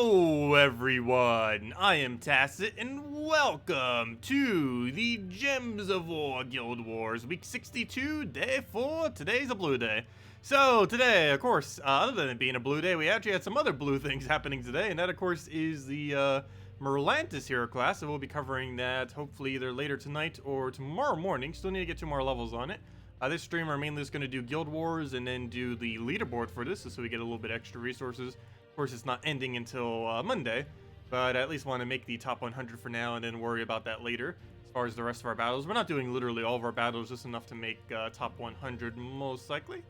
Hello everyone, I am Tacet and welcome to the Gems of War Guild Wars Week 62, Day 4. Today's a blue day. So today, of course, other than it being a blue day, we actually had some other blue things happening today, and that of course is the Merlantis hero class, and we'll be covering that hopefully either later tonight or tomorrow morning. Still need to get 2 more levels on it. This stream are mainly just going to do Guild Wars and then do the leaderboard for this, so we get a little bit extra resources. Of course, it's not ending until Monday, but I at least want to make the top 100 for now and then worry about that later. As far as the rest of our battles, we're not doing literally all of our battles, just enough to make top 100 most likely,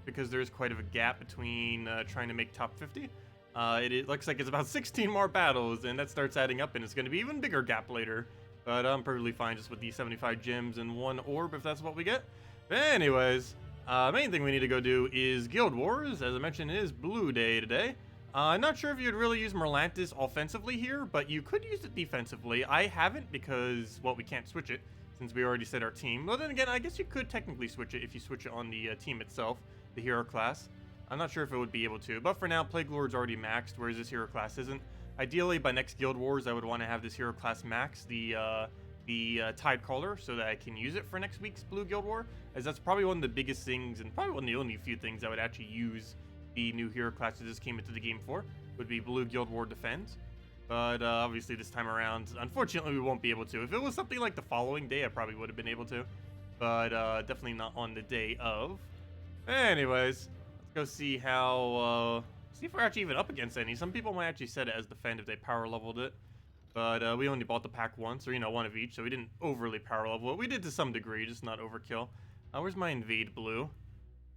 because there's quite of a gap between trying to make top 50. It looks like it's about 16 more battles, and that starts adding up, and it's going to be even bigger gap later. But I'm perfectly fine just with the 75 gems and 1 orb if that's what we get. But anyways, main thing we need to go do is Guild Wars. As I mentioned, it is Blue Day today. I'm not sure if you'd really use Merlantis offensively here, but you could use it defensively. I haven't because, well, we can't switch it since we already set our team. Well, then again, I guess you could technically switch it if you switch it on the team itself, the hero class. I'm not sure if it would be able to, but for now, Plague Lord's already maxed, whereas this hero class isn't. Ideally, by next Guild Wars, I would want to have this hero class maxed, the Tidecaller, so that I can use it for next week's Blue Guild War, as that's probably one of the biggest things, and probably one of the only few things I would actually use the new hero class that just came into the game for, would be Blue Guild War Defend. But obviously this time around, unfortunately, we won't be able to. If it was something like the following day, I probably would have been able to, but definitely not on the day of. Anyways, let's go see how, see if we're actually even up against any. Some people might actually set it as Defend if they power leveled it. But we only bought the pack once, or, you know, one of each, so we didn't overly power level it. We did to some degree, just not overkill. Where's my Invade Blue?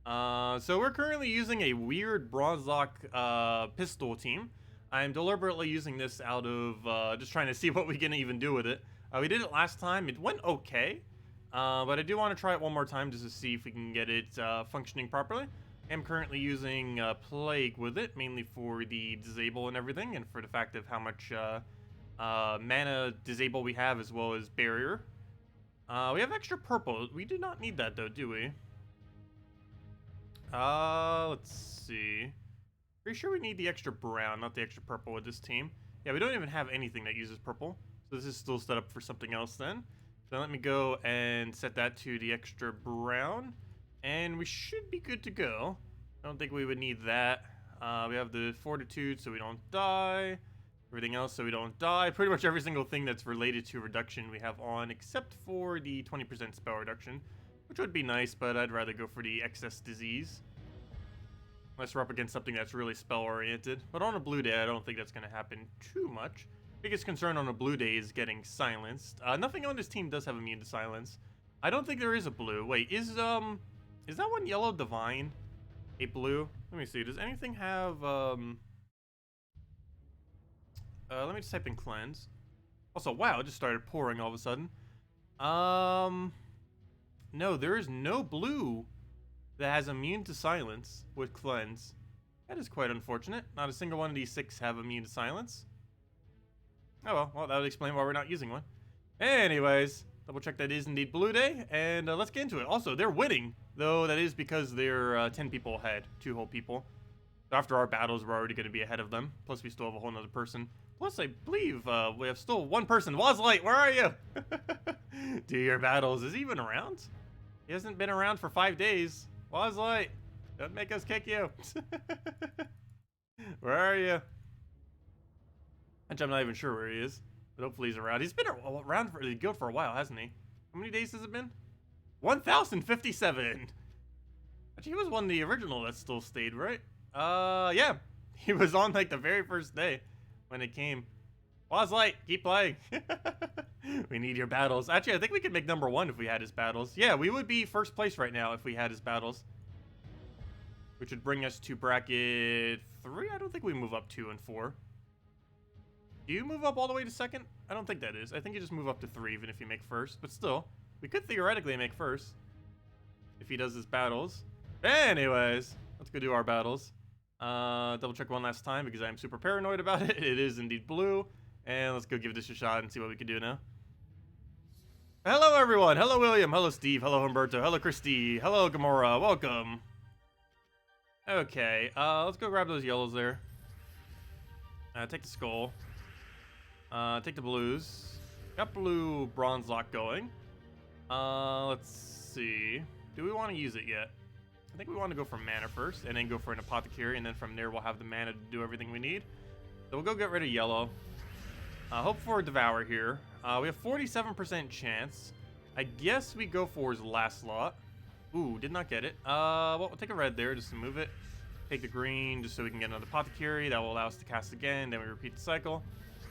So we're currently using a weird Bronzlock pistol team. I'm deliberately using this out of just trying to see what we can even do with it. We did it last time. It went okay, but I do want to try it one more time just to see if we can get it functioning properly. I'm currently using Plague with it, mainly for the disable and everything, and for the fact of how much mana disable we have, as well as barrier. We have extra purple. We do not need that though, do we? Let's see. Pretty sure we need the extra brown, not the extra purple with this team. Yeah, we don't even have anything that uses purple, so this is still set up for something else then. So let me go and set that to the extra brown, and we should be good to go. I don't think we would need that. We have the fortitude so we don't die. Everything else so we don't die. Pretty much every single thing that's related to reduction we have on, except for the 20% spell reduction, which would be nice, but I'd rather go for the excess disease. Unless we're up against something that's really spell-oriented. But on a blue day, I don't think that's going to happen too much. Biggest concern on a blue day is getting silenced. Nothing on this team does have immune to silence. I don't think there is a blue. Wait, is that one yellow divine a blue? Let me see. Does anything have, let me just type in cleanse. Also, wow, it just started pouring all of a sudden. No, there is no blue that has immune to silence with cleanse. That is quite unfortunate. Not a single one of these 6 have immune to silence. Oh well, that would explain why we're not using one. Anyways, double check that is indeed blue day, and let's get into it. Also, they're winning, though that is because they're 10 people ahead, 2 whole people. So after our battles, we're already going to be ahead of them. Plus, we still have a whole nother person. Plus, I believe we have still 1 person. Wozzy, where are you? Do your battles. Is he even around? He hasn't been around for 5 days. Wozzy, don't make us kick you. Where are you? Actually, I'm not even sure where he is, but hopefully he's around. He's been around for the guild for a while, hasn't he? How many days has it been? 1,057. Actually, he was one of the original that still stayed, right? Yeah. He was on like the very first day when it came. Wozzy, keep playing. We need your battles. Actually, I think we could make number 1 if we had his battles. Yeah, we would be first place right now if we had his battles. Which would bring us to bracket 3. I don't think we move up 2 and 4. Do you move up all the way to 2nd? I don't think that is. I think you just move up to 3 even if you make first. But still, we could theoretically make first if he does his battles. Anyways, let's go do our battles. Double check one last time because I'm super paranoid about it. It is indeed blue. And let's go give this a shot and see what we can do now. Hello, everyone. Hello, William. Hello, Steve. Hello, Humberto. Hello, Christy. Hello, Gamora. Welcome. Okay, let's go grab those yellows there. Take the skull. Take the blues. Got blue bronze lock going. Let's see. Do we want to use it yet? I think we want to go for mana first, and then go for an apothecary, and then from there we'll have the mana to do everything we need. So we'll go get rid of yellow. Hope for a devour here. We have 47% chance. I guess we go for his last slot. Ooh, did not get it. Well, we'll take a red there just to move it. Take the green just so we can get another apothecary. That will allow us to cast again. Then we repeat the cycle.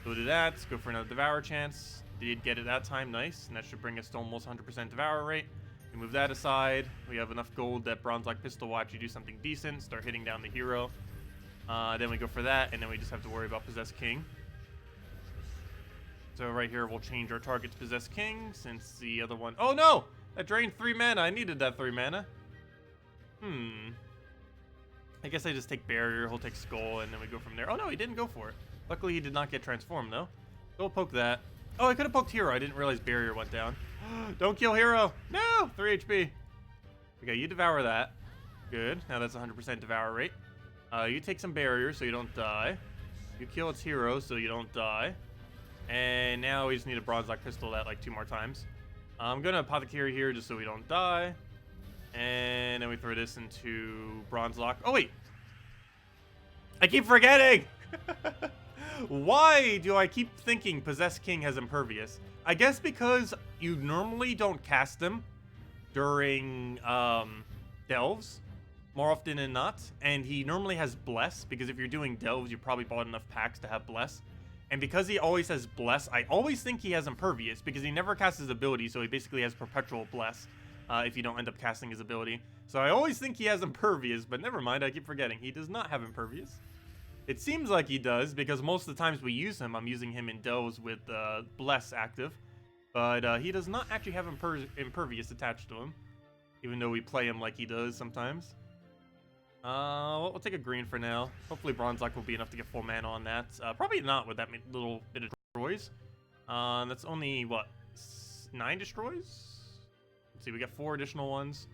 We'll do that. Let's go for another devour chance. Did get it that time. Nice. And that should bring us to almost 100% devour rate. We move that aside. We have enough gold that bronze lock pistol will actually do something decent. Start hitting down the hero. Then we go for that. And then we just have to worry about Possessed King. So right here, we'll change our target to Possessed King since the other one... Oh, no! That drained 3 mana. I needed that 3 mana. I guess I just take Barrier. He'll take Skull, and then we go from there. Oh, no, he didn't go for it. Luckily, he did not get transformed, though. So we'll poke that. Oh, I could have poked Hero. I didn't realize Barrier went down. Don't kill Hero. No! 3 HP. Okay, you devour that. Good. Now that's 100% devour rate. You take some Barrier so you don't die. You kill its Hero so you don't die. And now we just need a bronze lock pistol that like 2 more times. I'm gonna apothecary here just so we don't die. And then we throw this into bronze lock. Oh wait! I keep forgetting! Why do I keep thinking Possessed King has Impervious? I guess because you normally don't cast them during delves more often than not. And he normally has Bless, because if you're doing delves, you probably bought enough packs to have Bless. And because he always has Bless, I always think he has Impervious, because he never casts his ability, so he basically has Perpetual Bless if you don't end up casting his ability. So I always think he has Impervious, but never mind, I keep forgetting. He does not have Impervious. It seems like he does, because most of the times we use him, I'm using him in delves with Bless active. But he does not actually have Impervious attached to him, even though we play him like he does sometimes. Well, we'll take a green for now. Hopefully bronze lock will be enough to get full mana on that. Probably not with that little bit of destroys. That's only, what, 9 destroys? Let's see, we got 4 additional ones.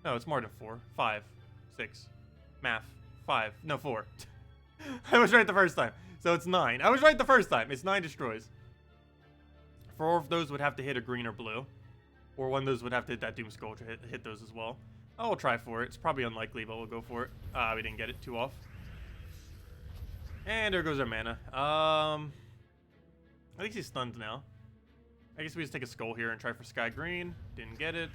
No, it's more than 4. 5, 6, math, 5, no 4. I was right the first time. So it's 9. I was right the first time. It's 9 destroys. 4 of those would have to hit a green or blue. Or 1 of those would have to hit that Doom Skull to hit those as well. Oh, we'll try for it. It's probably unlikely, but we'll go for it. We didn't get it. 2 off. And there goes our mana. I think he's stunned now. I guess we just take a skull here and try for Sky Green. Didn't get it.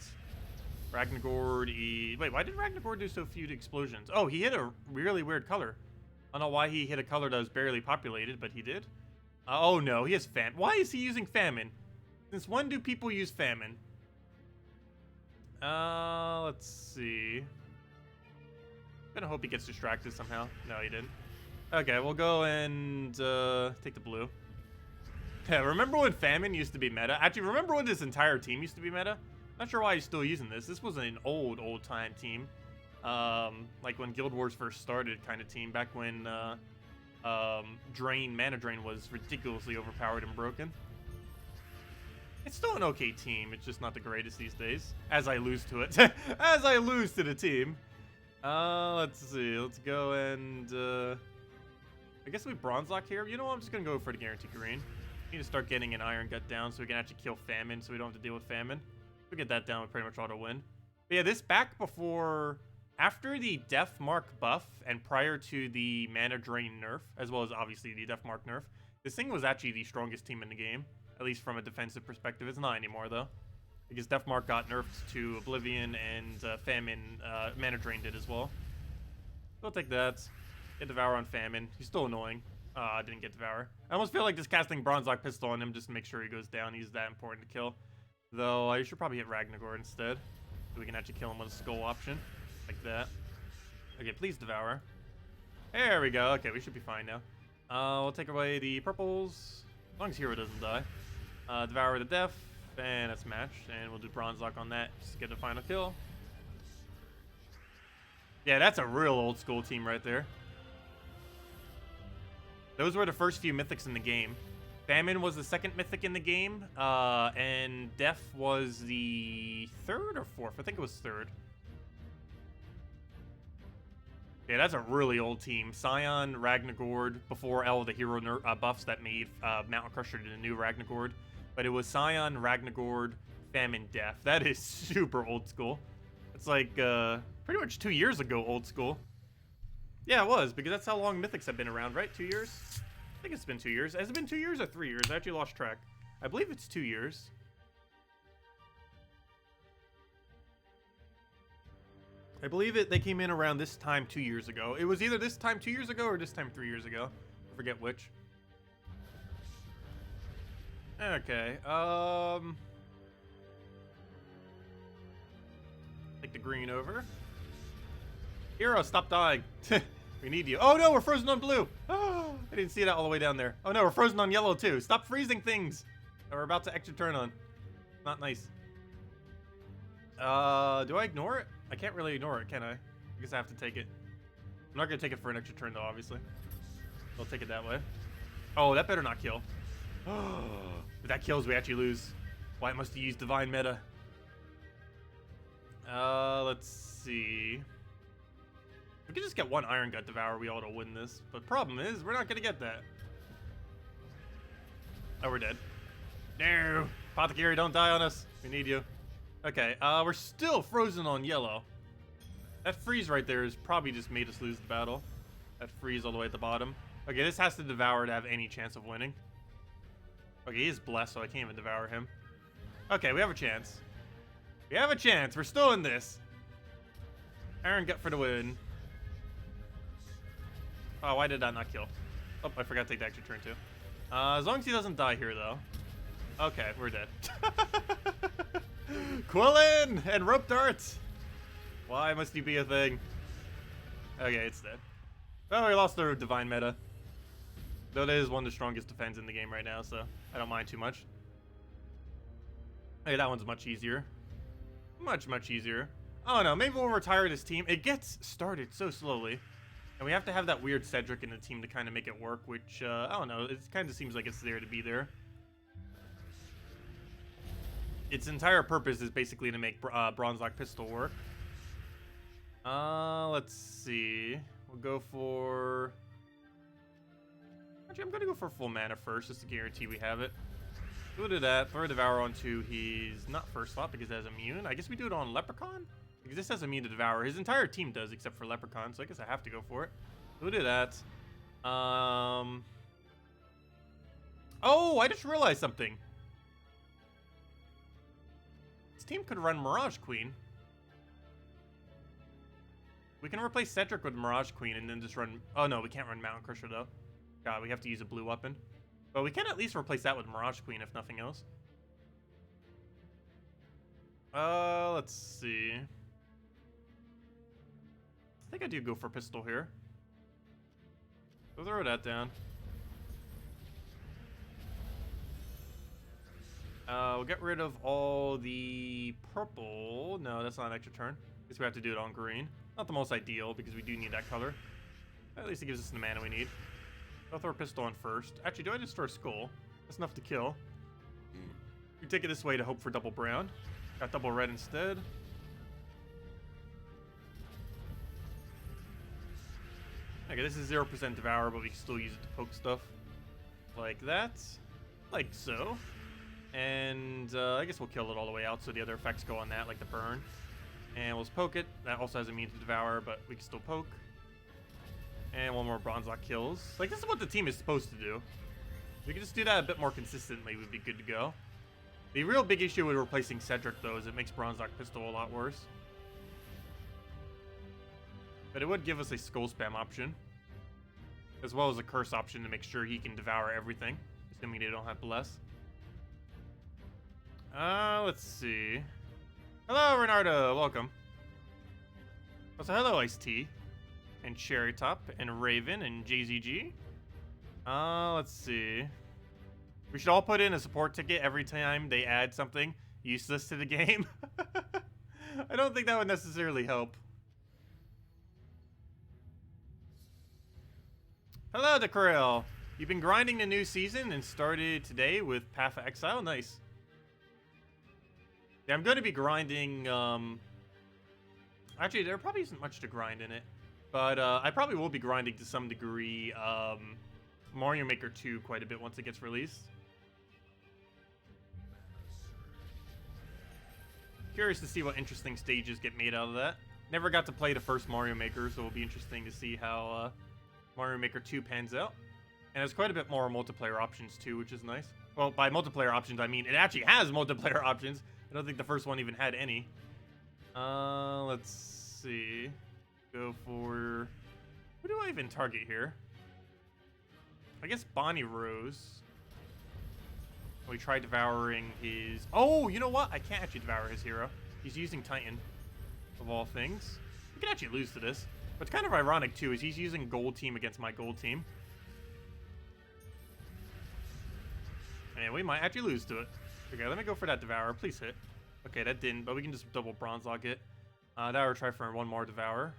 Ragnagord. Wait, why did Ragnagord do so few explosions? Oh, he hit a really weird color. I don't know why he hit a color that was barely populated, but he did. Oh no, he has Famine. Why is he using Famine? Since when do people use Famine? Let's see. I'm gonna hope he gets distracted somehow. No, he didn't. Okay, we'll go and take the blue. Yeah, remember when Famine used to be meta? Actually, remember when this entire team used to be meta? Not sure why he's still using this. This was an old time team. Like when Guild Wars first started kind of team, back when Mana Drain was ridiculously overpowered and broken. It's still an okay team, it's just not the greatest these days. As I lose to it. As I lose to the team. Let's see, let's go and I guess we bronze lock here. You know what, I'm just gonna go for the guaranteed green. We need to start getting an iron gut down so we can actually kill Famine, so we don't have to deal with Famine. If we get that down, we pretty much ought to win. But yeah, this back before, after the Death Mark buff and prior to the Mana Drain nerf, as well as obviously the Death Mark nerf, this thing was actually the strongest team in the game, at least from a defensive perspective. It's not anymore though, because Death Mark got nerfed to Oblivion and Famine, Mana Drain did as well. We'll take that. Get Devour on Famine. He's still annoying. I didn't get Devour. I almost feel like just casting Bronze Lock Pistol on him just to make sure he goes down. He's that important to kill. Though I should probably hit Ragnagord instead, so we can actually kill him with a skull option. Like that. Okay, please Devour. There we go. Okay, we should be fine now. We'll take away the purples. As long as Hero doesn't die. Devour the Death. And that's matched. And we'll do Bronze Lock on that. Just to get the final kill. Yeah, that's a real old school team right there. Those were the first few mythics in the game. Famine was the second mythic in the game. And Death was the third or fourth? I think it was third. Yeah, that's a really old team. Scion, Ragnagord, before all the hero buffs that made Mountain Crusher the new Ragnagord. But it was Scion, Ragnagord, Famine, Death. That is super old school. It's like pretty much 2 years ago old school. Yeah, it was, because that's how long Mythics have been around, right? 2 years? I think it's been 2 years. Has it been 2 years or 3 years? I actually lost track. I believe it's 2 years. I believe they came in around this time 2 years ago. It was either this time 2 years ago or this time 3 years ago. I forget which. Okay, take the green over. Hero, stop dying. We need you. Oh no, we're frozen on blue. Oh, I didn't see that all the way down there. Oh no, we're frozen on yellow too. Stop freezing things that we're about to extra turn on. Not nice. Do I ignore it? I can't really ignore it, can I? I guess I have to take it. I'm not gonna take it for an extra turn though, obviously. I'll take it that way. Oh, that better not kill. If that kills, we actually lose. Why must you use Divine Meta? Let's see. We could just get one Iron Gut Devour, we ought to win this. But problem is, we're not gonna get that. Oh, we're dead. No! Apothecary, don't die on us. We need you. Okay, we're still frozen on yellow. That freeze right there has probably just made us lose the battle. That freeze all the way at the bottom. Okay, this has to Devour to have any chance of winning. Okay, he is blessed, so I can't even Devour him. Okay, we have a chance. We have a chance. We're still in this. Iron Gut for the win. Oh, why did that not kill? Oh, I forgot to take the extra turn too. As long as he doesn't die here, though. Okay, we're dead. Quillin and rope darts. Why must he be a thing? Okay, it's dead. Oh, we lost the divine meta. Though that is one of the strongest defense in the game right now, so I don't mind too much. Hey, that one's much easier. Much, much easier. Oh no, maybe we'll retire this team. It gets started so slowly. And we have to have that weird Cedric in the team to kind of make it work, which, I don't know, it kind of seems like it's there to be there. Its entire purpose is basically to make Bronze Lock Pistol work. Let's see. We'll go for... Actually, I'm going to go for full mana first, just to guarantee we have it. We'll do that. Throw Devour onto his... Not first slot, because it has immune. I guess we do it on Leprechaun? Because this has immune to Devour. His entire team does, except for Leprechaun, so I guess I have to go for it. We'll do that. Oh, I just realized something. This team could run Mirage Queen. We can replace Cedric with Mirage Queen and then just run... Oh, no, we can't run Mountain Crusher, though. God, we have to use a blue weapon. But we can at least replace that with Mirage Queen, if nothing else. Let's see. I think I do go for pistol here. So throw that down. We'll get rid of all the purple. No, that's not an extra turn. Guess we have to do it on green. Not the most ideal, because we do need that color. At least it gives us the mana we need. I'll throw a pistol on first. Actually, do I just throw a skull? That's enough to kill. We take it this way to hope for double brown. Got double red instead. Okay, this is 0% Devour, but we can still use it to poke stuff. Like that. Like so. And I guess we'll kill it all the way out so the other effects go on that, like the burn. And we'll just poke it. That also has immune to Devour, but we can still poke. And one more Bronze Lock kills. Like, this is what the team is supposed to do. If we can just do that a bit more consistently, we'd be good to go. The real big issue with replacing Cedric, though, is it makes Bronze Lock Pistol a lot worse. But it would give us a Skull Spam option. As well as a Curse option to make sure he can devour everything. Assuming they don't have Bless. Let's see. Hello, Renardo. Welcome. Also, hello, Ice-T. And Cherry Top. And Raven. And JZG. Let's see. We should all put in a support ticket every time they add something useless to the game. I don't think that would necessarily help. Hello, Dekrill. You've been grinding the new season and started today with Path of Exile. Nice. Yeah, I'm going to be grinding, actually, there probably isn't much to grind in it. But I probably will be grinding to some degree Mario Maker 2 quite a bit once it gets released. Curious to see what interesting stages get made out of that. Never got to play the first Mario Maker, so it'll be interesting to see how Mario Maker 2 pans out. And there's quite a bit more multiplayer options too, which is nice. Well, by multiplayer options, I mean it actually has multiplayer options. I don't think the first one even had any. Let's see. Go for... Who do I even target here? I guess Bonnie Rose. We tried devouring his... Oh, you know what? I can't actually devour his hero. He's using Titan, of all things. We can actually lose to this. What's kind of ironic, too, is he's using gold team against my gold team. And we might actually lose to it. Okay, let me go for that devour. Please hit. Okay, that didn't, but we can just double bronze lock it. That would try for one more devour.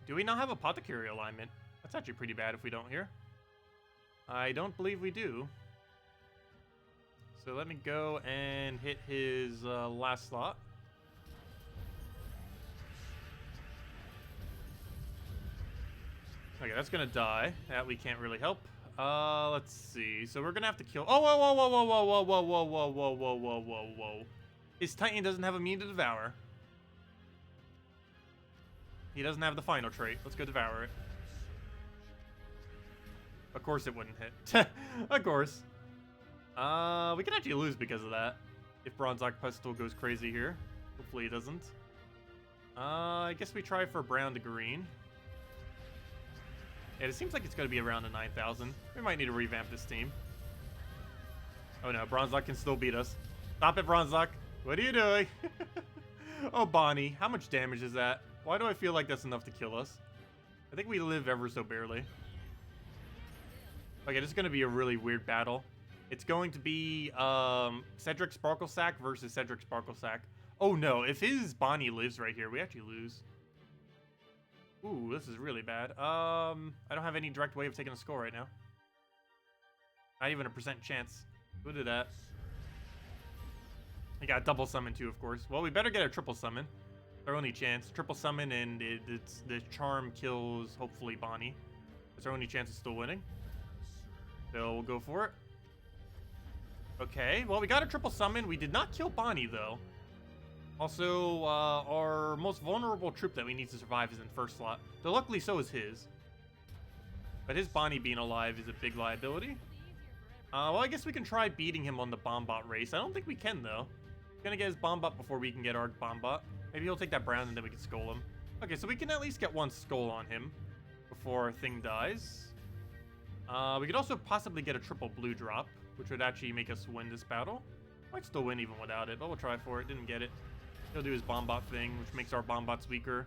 Do we not have apothecary alignment? That's actually pretty bad if we don't here. I don't believe we do. So let me go and hit his last slot. Okay, that's gonna die. That we can't really help. Let's see. So we're gonna have to kill. Oh, whoa, whoa, whoa, whoa, whoa, whoa, whoa, whoa, whoa, whoa, whoa, whoa, whoa, whoa. His Titan doesn't have immune to devour. He doesn't have the final trait. Let's go devour it. Of course it wouldn't hit. Of course. We can actually lose because of that. If Bronze Lock Pestle goes crazy here. Hopefully it doesn't. I guess we try for brown to green. Yeah, it seems like it's going to be around the 9,000. We might need to revamp this team. Oh no, Bronze Lock can still beat us. Stop it, Bronze Lock. What are you doing? Oh, Bonnie. How much damage is that? Why do I feel like that's enough to kill us? I think we live ever so barely. Okay, this is going to be a really weird battle. It's going to be Cedric Sparklesack versus Cedric Sparklesack. Oh no, if his Bonnie lives right here, we actually lose. Ooh, this is really bad. I don't have any direct way of taking a score right now. Not even a % chance. We'll do that. We got double summon too, of course. Well, we better get a triple summon. Our only chance. Triple summon and the charm kills, hopefully, Bonnie. That's our only chance of still winning. So we'll go for it. Okay, well, we got a triple summon. We did not kill Bonnie, though. Also, our most vulnerable troop that we need to survive is in first slot. Though luckily, so is his. But his Bonnie being alive is a big liability. Well, I guess we can try beating him on the Bombot race. I don't think we can, though. We're gonna get his Bombot before we can get our Bombot. Maybe he'll take that brown and then we can skull him. Okay, so we can at least get one skull on him before our thing dies. We could also possibly get a triple blue drop, which would actually make us win this battle. Might still win even without it, but we'll try for it. Didn't get it. He'll do his Bombot thing, which makes our Bombots weaker.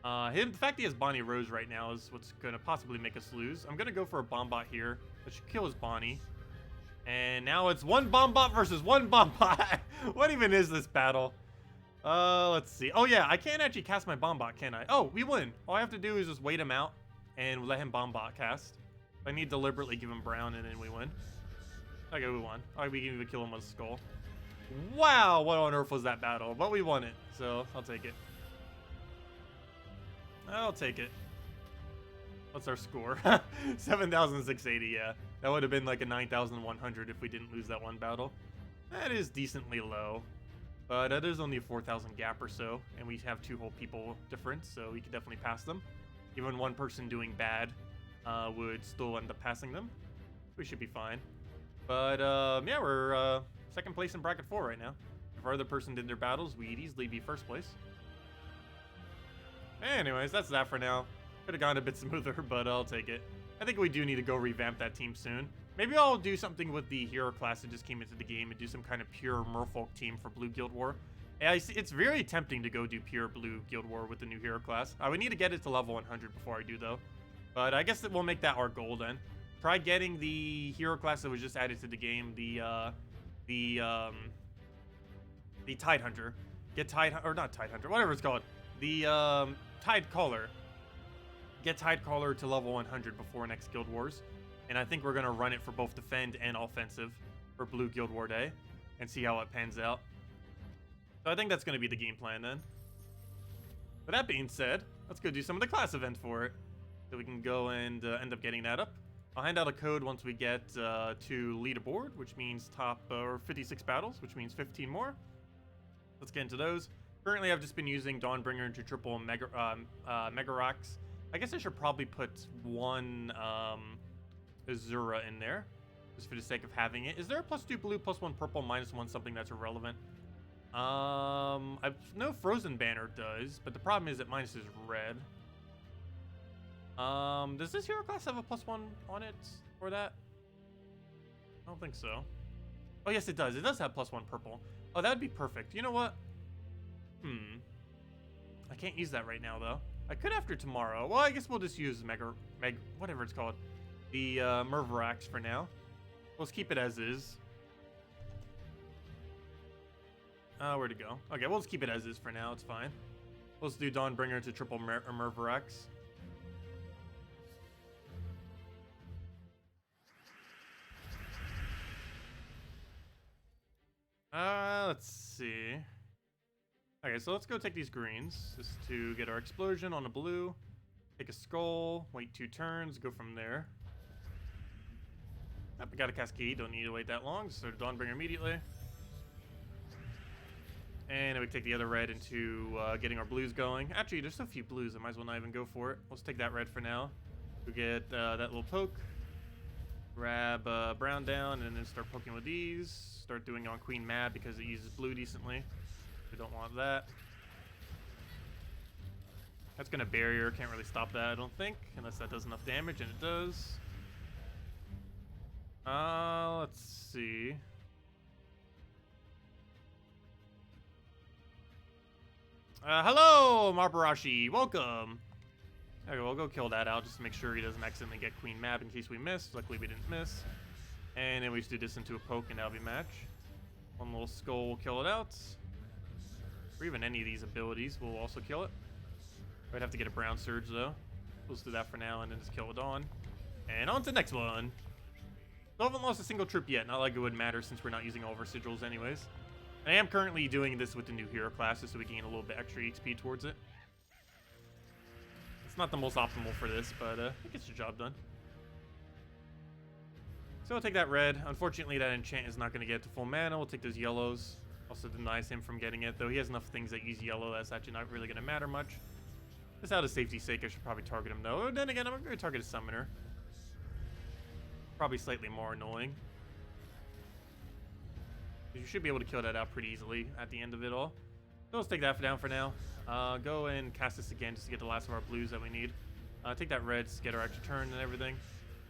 The fact he has Bonnie Rose right now is what's going to possibly make us lose. I'm going to go for a Bombot here. That should kill his Bonnie. And now it's one Bombot versus one Bombot. What even is this battle? Let's see. Oh, yeah, I can't actually cast my Bombot, can I? Oh, we win. All I have to do is just wait him out and let him Bombot cast. I need to deliberately give him brown, and then we win. Okay, we won. All right, we can even kill him with a skull. Wow, what on earth was that battle? But we won it, so I'll take it. I'll take it. What's our score? 7,680, yeah. That would have been like a 9,100 if we didn't lose that one battle. That is decently low. But there's only a 4,000 gap or so, and we have 2 whole people difference, so we could definitely pass them. Even one person doing bad would still end up passing them. We should be fine. But yeah, we're second place in bracket 4 right now. If our other person did their battles, we'd easily be first place. Anyways, that's that for now. Could have gone a bit smoother, but I'll take it. I think we do need to go revamp that team soon. Maybe I'll do something with the hero class that just came into the game and do some kind of pure merfolk team for Blue Guild War. It's very tempting to go do pure Blue Guild War with the new hero class. I would need to get it to level 100 before I do, though. But I guess that we'll make that our goal then. Try getting the hero class that was just added to the game, the Tide Hunter. Get Tide, or not Tide Hunter, whatever it's called. The Tidecaller. Get Tidecaller to level 100 before next Guild Wars. And I think we're going to run it for both defend and offensive for Blue Guild War Day and see how it pans out. So I think that's going to be the game plan then. With that being said, let's go do some of the class events for it. So we can go and end up getting that up. I'll hand out a code once we get to Leaderboard, which means top 56 battles, which means 15 more. Let's get into those. Currently, I've just been using Dawnbringer into triple Mega Rocks. I guess I should probably put one Azura in there, just for the sake of having it. Is there a +2 blue, +1 purple, -1 something that's irrelevant? I know Frozen Banner does, but the problem is that mine is red. Does this hero class have a +1 on it for that? I don't think so. Oh, yes, it does. It does have +1 purple. Oh, that would be perfect. You know what? I can't use that right now, though. I could after tomorrow. Well, I guess we'll just use whatever it's called. The Mervarax for now. Let's keep it as is. Where'd it go? Okay, we'll just keep it as is for now. It's fine. Let's do Dawnbringer to triple Mervarax. Let's see. Okay, so let's go take these greens just to get our explosion on a blue. Take a skull, wait 2 turns, go from there. Yep, we got a Kaki, don't need to wait that long, just start Dawnbringer immediately. And then we take the other red into getting our blues going. Actually, there's so few blues, I might as well not even go for it. Let's take that red for now. We get that little poke. Grab brown down and then start poking with these. Start doing on Queen Mad because it uses blue decently. We don't want that. That's gonna barrier, can't really stop that, I don't think, unless that does enough damage, and it does. Let's see. Hello, Marbarashi, welcome. Okay, we'll go kill that out just to make sure he doesn't accidentally get Queen Mab in case we miss. Luckily we didn't miss. And then we just do this into a poke and that'll be match. One little skull will kill it out. Or even any of these abilities will also kill it. I'd have to get a brown surge though. We'll just do that for now and then just kill it on. And on to the next one. Still haven't lost a single troop yet, not like it would matter since we're not using all of our sigils anyways. I am currently doing this with the new hero classes so we gain a little bit extra XP towards it. It's not the most optimal for this, but it gets the job done. So I'll take that red. Unfortunately, that enchant is not going to get to full mana. We'll take those yellows. Also denies him from getting it, though he has enough things that use yellow that's actually not really going to matter much. Just out of safety's sake, I should probably target him, though. Then again, I'm going to target a summoner. Probably slightly more annoying. You should be able to kill that out pretty easily at the end of it all. So let's take that down for now. Go and cast this again just to get the last of our blues that we need. Take that red to get our extra turn and everything.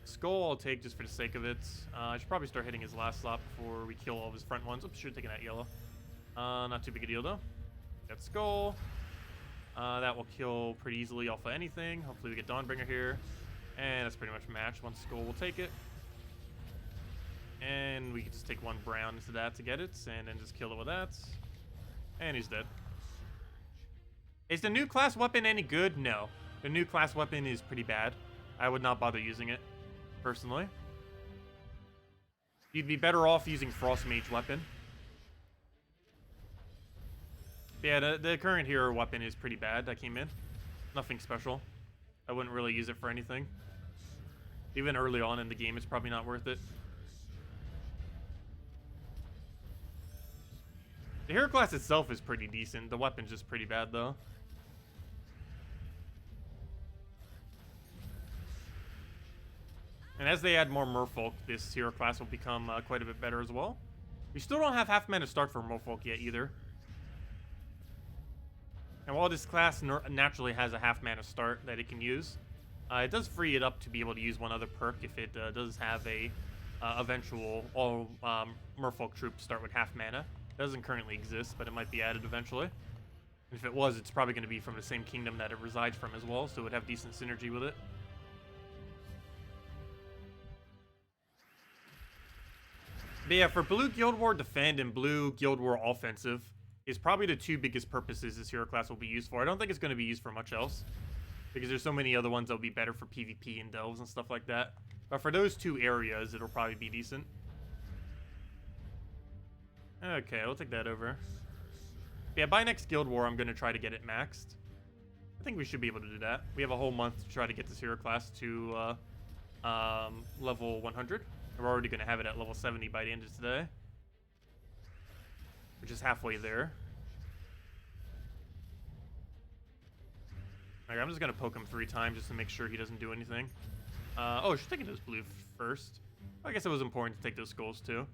Skull I'll take just for the sake of it. I should probably start hitting his last slot before we kill all of his front ones. Oops, should have taken that yellow. Not too big a deal though. Got Skull. That will kill pretty easily off of anything. Hopefully we get Dawnbringer here. And that's pretty much match. One Skull will take it. And we can just take one brown into that to get it. And then just kill it with that. And he's dead. Is the new class weapon any good? No. The new class weapon is pretty bad. I would not bother using it, personally. You'd be better off using Frost Mage weapon. But yeah, the current hero weapon is pretty bad that came in. Nothing special. I wouldn't really use it for anything. Even early on in the game, it's probably not worth it. The hero class itself is pretty decent. The weapon's just pretty bad, though. And as they add more merfolk, this hero class will become quite a bit better as well. We still don't have half mana start for merfolk yet, either. And while this class naturally has a half mana start that it can use, it does free it up to be able to use one other perk if it does have a eventual all merfolk troop start with half mana. It doesn't currently exist, but it might be added eventually. And if it was, it's probably going to be from the same kingdom that it resides from as well, so it would have decent synergy with it. But yeah, for Blue Guild War Defend and Blue Guild War Offensive is probably the two biggest purposes this hero class will be used for. I don't think it's going to be used for much else, because there's so many other ones that will be better for PvP and delves and stuff like that. But for those two areas, it'll probably be decent. Okay, I'll take that over. Yeah, by next Guild War, I'm going to try to get it maxed. I think we should be able to do that. We have a whole month to try to get this hero class to level 100. We're already going to have it at level 70 by the end of today, which is halfway there. Alright, I'm just going to poke him 3 times just to make sure he doesn't do anything. Oh, I should take those blue first. I guess it was important to take those skulls too.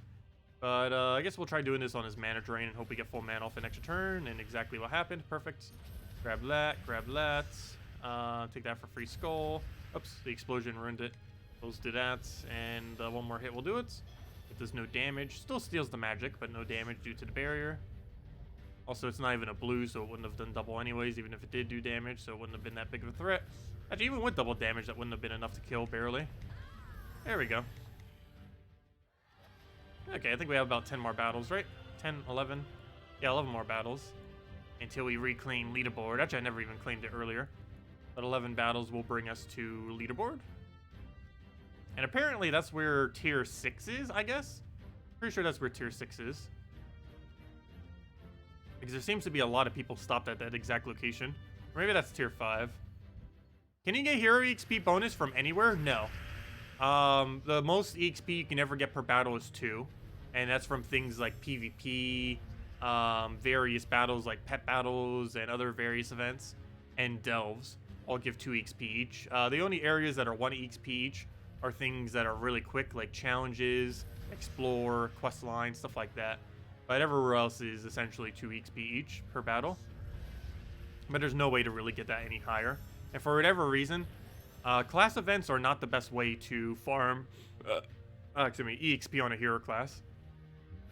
But I guess we'll try doing this on his mana drain and hope we get full mana off an extra turn. And exactly what happened. Perfect. Grab that. Grab that. Take that for free skull. Oops, the explosion ruined it. Those do that. And one more hit will do it. It does no damage. Still steals the magic, but no damage due to the barrier. Also, it's not even a blue, so it wouldn't have done double anyways, even if it did do damage. So it wouldn't have been that big of a threat. Actually, even with double damage, that wouldn't have been enough to kill, barely. There we go. Okay, I think we have about 10 more battles, right? 10, 11? Yeah, 11 more battles. Until we reclaim Leaderboard. Actually, I never even claimed it earlier. But 11 battles will bring us to Leaderboard. And apparently that's where tier 6 is, I guess? Pretty sure that's where tier 6 is. Because there seems to be a lot of people stopped at that exact location. Or maybe that's tier 5. Can you get hero EXP bonus from anywhere? No. The most EXP you can ever get per battle is 2. And that's from things like PvP, various battles like pet battles and other various events, and delves. All give 2 EXP each. The only areas that are 1 EXP each are things that are really quick, like challenges, explore, quest lines, stuff like that. But everywhere else is essentially 2 EXP each per battle. But there's no way to really get that any higher. And for whatever reason, class events are not the best way to farm EXP on a hero class.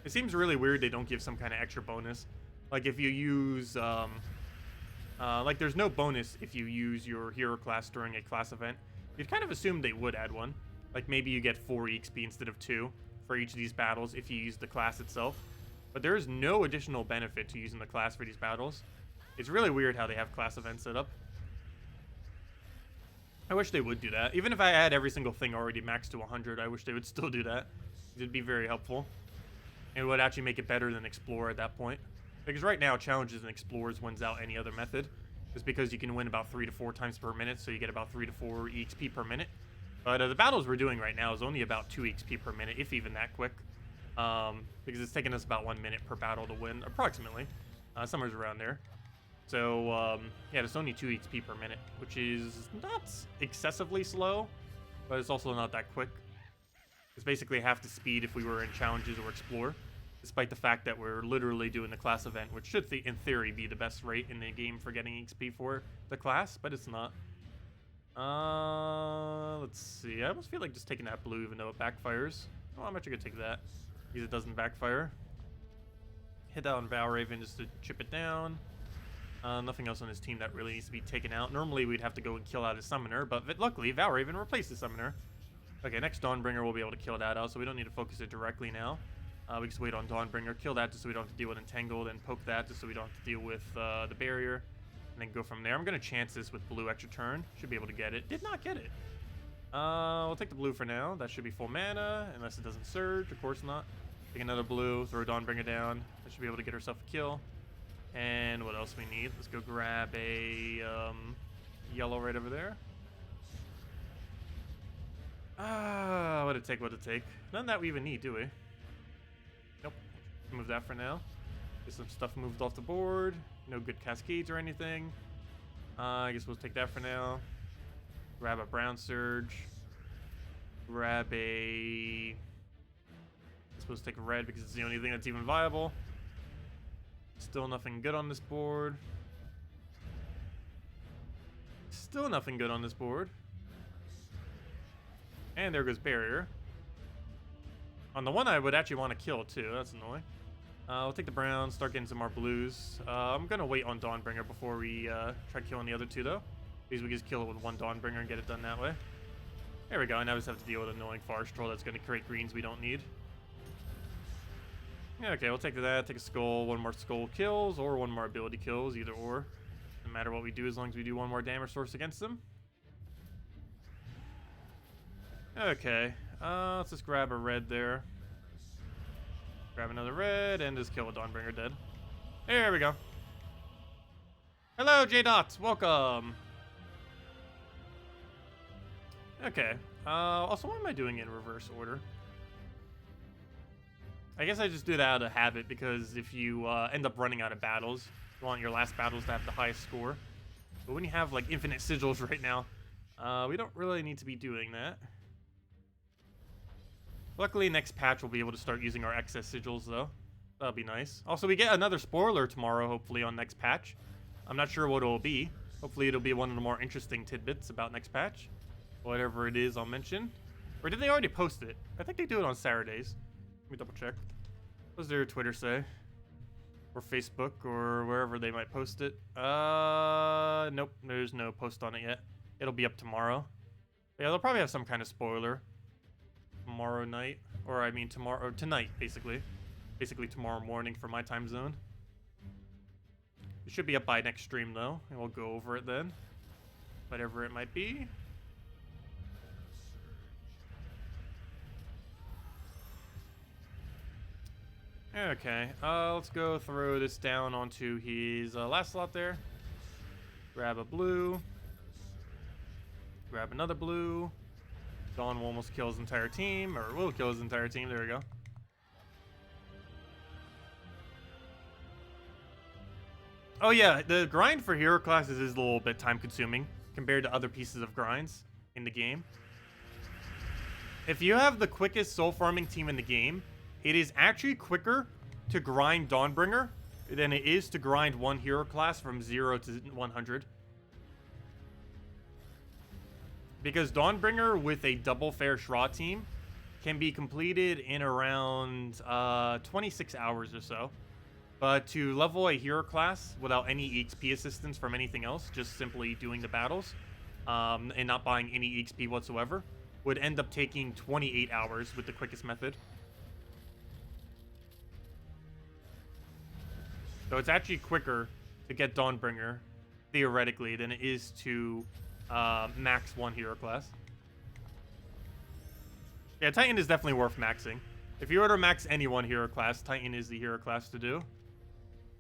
It seems really weird they don't give some kind of extra bonus. Like if you use, like there's no bonus if you use your hero class during a class event. You'd kind of assume they would add one. Like maybe you get 4 EXP instead of 2 for each of these battles if you use the class itself. But there is no additional benefit to using the class for these battles. It's really weird how they have class events set up. I wish they would do that. Even if I had every single thing already maxed to 100, I wish they would still do that. It'd be very helpful. It would actually make it better than Explore at that point. Because right now, Challenges and Explorers wins out any other method. Just because you can win about 3 to 4 times per minute, so you get about 3 to 4 EXP per minute. But the battles we're doing right now is only about 2 EXP per minute, if even that quick. Because it's taking us about 1 minute per battle to win, approximately. Somewhere around there. So, yeah, it's only 2 XP per minute, which is not excessively slow, but it's also not that quick. It's basically half the speed if we were in Challenges or Explore, despite the fact that we're literally doing the class event, which should, in theory, be the best rate in the game for getting XP for the class, but it's not. Let's see. I almost feel like just taking that blue, even though it backfires. Oh, I'm actually going to take that, because it doesn't backfire. Hit that on Valraven just to chip it down. Nothing else on his team that really needs to be taken out. Normally, we'd have to go and kill out his summoner, but luckily, Valraven replaced the summoner. Okay, next Dawnbringer we'll be able to kill that out, so we don't need to focus it directly now. We can just wait on Dawnbringer, kill that just so we don't have to deal with Entangle, then poke that just so we don't have to deal with the barrier, and then go from there. I'm going to chance this with blue extra turn. Should be able to get it. Did not get it. We'll take the blue for now. That should be full mana, unless it doesn't surge. Of course not. Take another blue, throw Dawnbringer down. That should be able to get herself a kill. And what else we need? Let's go grab a yellow right over there. What'd it take? What'd it take? None that we even need, do we? Nope. Move that for now. Get some stuff moved off the board. No good cascades or anything. I guess we'll take that for now. Grab a brown surge. Grab a... I'm supposed to take a red because it's the only thing that's even viable. Still nothing good on this board. Still nothing good on this board. And there goes barrier. On the one I would actually want to kill too. That's annoying. We'll take the brown, start getting some more blues. I'm going to wait on Dawnbringer before we try killing the other two though. Because we can just kill it with one Dawnbringer and get it done that way. There we go. And now we just have to deal with an annoying Forest Troll that's going to create greens we don't need. Yeah, okay, we'll take that, take a skull, 1 more skull kills, or 1 more ability kills, either or. No matter what we do, as long as we do 1 more damage source against them. Okay, let's just grab a red there. Grab another red, and just kill a Dawnbringer dead. There we go. Hello, J-Dots. Welcome. Okay. Also, why am I doing it in reverse order? I guess I just do that out of habit because if you end up running out of battles, you want your last battles to have the highest score. But when you have like infinite sigils right now, we don't really need to be doing that. Luckily, next patch we'll be able to start using our excess sigils though. That'll be nice. Also, we get another spoiler tomorrow, hopefully, on next patch. I'm not sure what it'll be. Hopefully, it'll be one of the more interesting tidbits about next patch. Whatever it is, I'll mention. Or did they already post it? I think they do it on Saturdays. Let me double check. What does their Twitter say? Or Facebook, or wherever they might post it. Nope, there's no post on it yet. It'll be up tomorrow. But yeah, they'll probably have some kind of spoiler tomorrow night, or I mean tomorrow, or tonight, basically. Basically tomorrow morning for my time zone. It should be up by next stream though, and we'll go over it then. Whatever it might be. Okay, let's go throw this down onto his last slot there. Grab a blue. Grab another blue. Dawn will almost kill his entire team, or will kill his entire team. There we go. Oh yeah, the grind for hero classes is a little bit time consuming compared to other pieces of grinds in the game. If you have the quickest soul farming team in the game, it is actually quicker to grind Dawnbringer than it is to grind one hero class from 0 to 100. Because Dawnbringer with a double fair Shra team can be completed in around 26 hours or so. But to level a hero class without any EXP assistance from anything else, just simply doing the battles, and not buying any EXP whatsoever, would end up taking 28 hours with the quickest method. So it's actually quicker to get Dawnbringer, theoretically, than it is to max one hero class. Yeah, Titan is definitely worth maxing. If you were to max any one hero class, Titan is the hero class to do.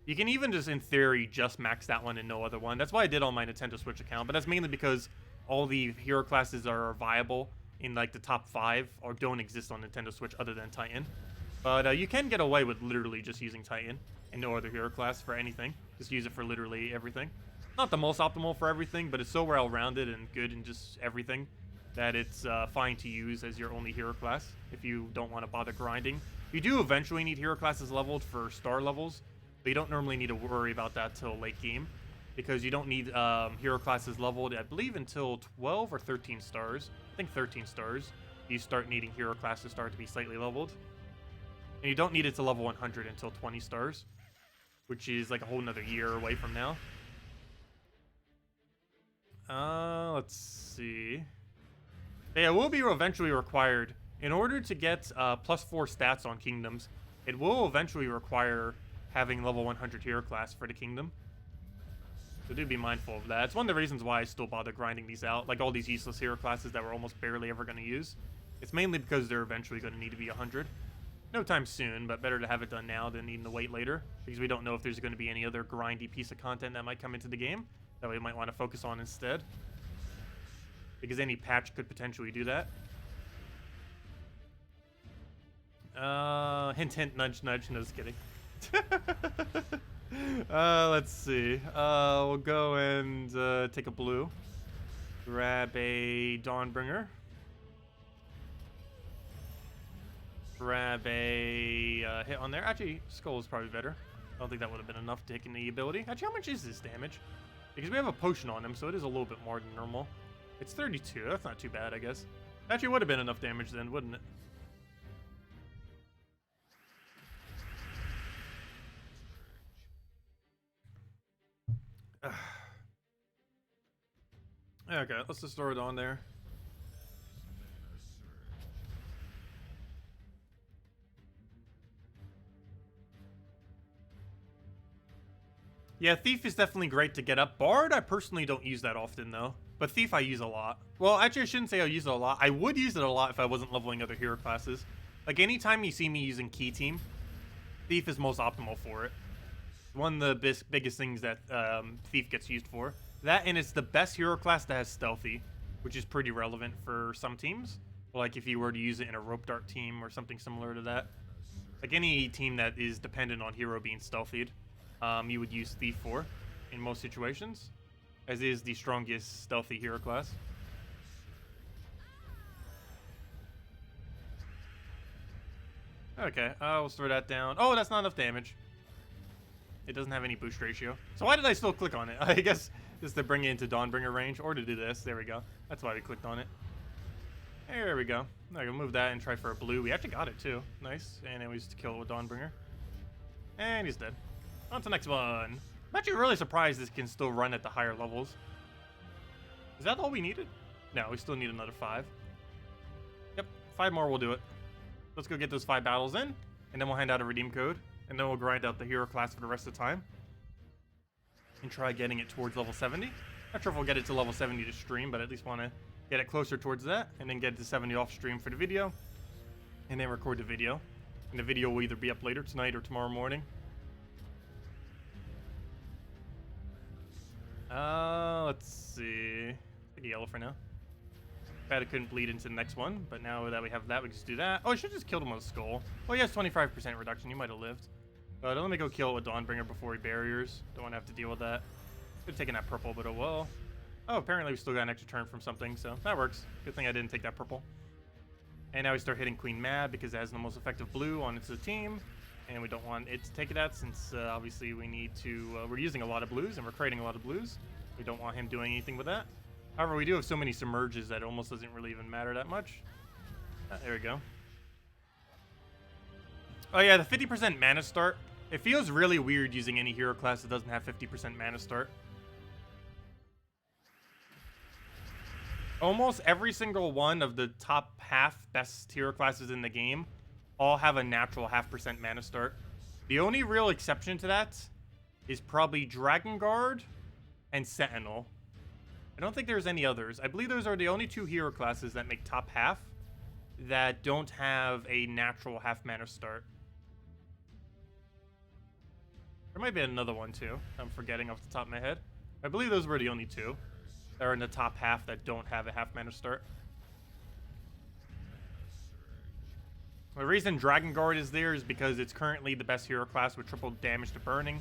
You can even just, in theory, just max that one and no other one. That's why I did on my Nintendo Switch account, but that's mainly because all the hero classes are viable in like the top 5 or don't exist on Nintendo Switch other than Titan. But you can get away with literally just using Titan and no other hero class for anything. Just use it for literally everything. Not the most optimal for everything, but it's so well-rounded and good in just everything that it's fine to use as your only hero class if you don't want to bother grinding. You do eventually need hero classes leveled for star levels, but you don't normally need to worry about that till late game because you don't need hero classes leveled, I believe, until 12 or 13 stars. I think 13 stars. You start needing hero classes to start to be slightly leveled. And you don't need it to level 100 until 20 stars, which is like a whole nother year away from now. Let's see. Yeah, it will be eventually required. In order to get +4 stats on kingdoms, it will eventually require having level 100 hero class for the kingdom. So do be mindful of that. It's one of the reasons why I still bother grinding these out. Like all these useless hero classes that we're almost barely ever going to use. It's mainly because they're eventually going to need to be 100. No time soon, but better to have it done now than needing to wait later. Because we don't know if there's going to be any other grindy piece of content that might come into the game that we might want to focus on instead. Because any patch could potentially do that. Hint, hint, nudge, nudge. No, just kidding. Let's see. We'll go and take a blue. Grab a Dawnbringer. Grab a hit on there. Actually, Skull is probably better. I don't think that would have been enough to hit the ability. Actually, how much is this damage? Because we have a potion on him, so it is a little bit more than normal. It's 32. That's not too bad, I guess. Actually, would have been enough damage then, wouldn't it? Okay, let's just throw it on there. Yeah, Thief is definitely great to get up. Bard, I personally don't use that often, though. But Thief, I use a lot. Well, actually, I shouldn't say I use it a lot. I would use it a lot if I wasn't leveling other hero classes. Like, anytime you see me using Key Team, Thief is most optimal for it. one of the biggest things that Thief gets used for. That, and it's the best hero class that has Stealthy, which is pretty relevant for some teams. Like if you were to use it in a Rope Dart team or something similar to that. Like any team that is dependent on hero being stealthied, you would use Thief for in most situations, as is the strongest stealthy hero class. Okay, we'll throw that down. Oh, that's not enough damage. It doesn't have any boost ratio. So why did I still click on it? I guess just to bring it into Dawnbringer range, or to do this. There we go. That's why we clicked on it. There we go. Now we'll move that and try for a blue. We actually got it too. Nice. And then we just kill it with Dawnbringer. And he's dead. On to the next one. I'm actually really surprised this can still run at the higher levels. Is that all we needed? No, we still need another 5. Yep, 5 more will do it. Let's go get those 5 battles in, and then we'll hand out a redeem code, and then we'll grind out the hero class for the rest of the time. And try getting it towards level 70. Not sure if we'll get it to level 70 to stream, but at least want to get it closer towards that, and then get it to 70 off stream for the video, and then record the video. And the video will either be up later tonight or tomorrow morning. Let's see. Take a yellow for now. Bad it couldn't bleed into the next one, but now that we have that, we can just do that. Oh, I should have just killed him with a skull. Oh, he has 25% reduction. He might have lived. But let me go kill it with Dawnbringer before he barriers. Don't want to have to deal with that. Could have taken that purple, but oh well. Oh, apparently we still got an extra turn from something, so that works. Good thing I didn't take that purple. And now we start hitting Queen Mad because it has the most effective blue on its team. And we don't want it to take that since obviously we need to... we're using a lot of blues and we're creating a lot of blues. We don't want him doing anything with that. However, we do have so many submerges that it almost doesn't really even matter that much. There we go. Oh yeah, the 50% mana start. It feels really weird using any hero class that doesn't have 50% mana start. Almost every single one of the top half best hero classes in the game all have a natural 0.5% mana start. The only real exception to that is probably Dragon Guard and Sentinel. I don't think there's any others. I believe those are the only 2 hero classes that make top half that don't have a natural 0.5 mana start. There might be another one too. I'm forgetting off the top of my head. I believe those were the only 2 that are in the top half that don't have a 0.5 mana start. The reason Dragon Guard is there is because it's currently the best hero class with triple damage to burning.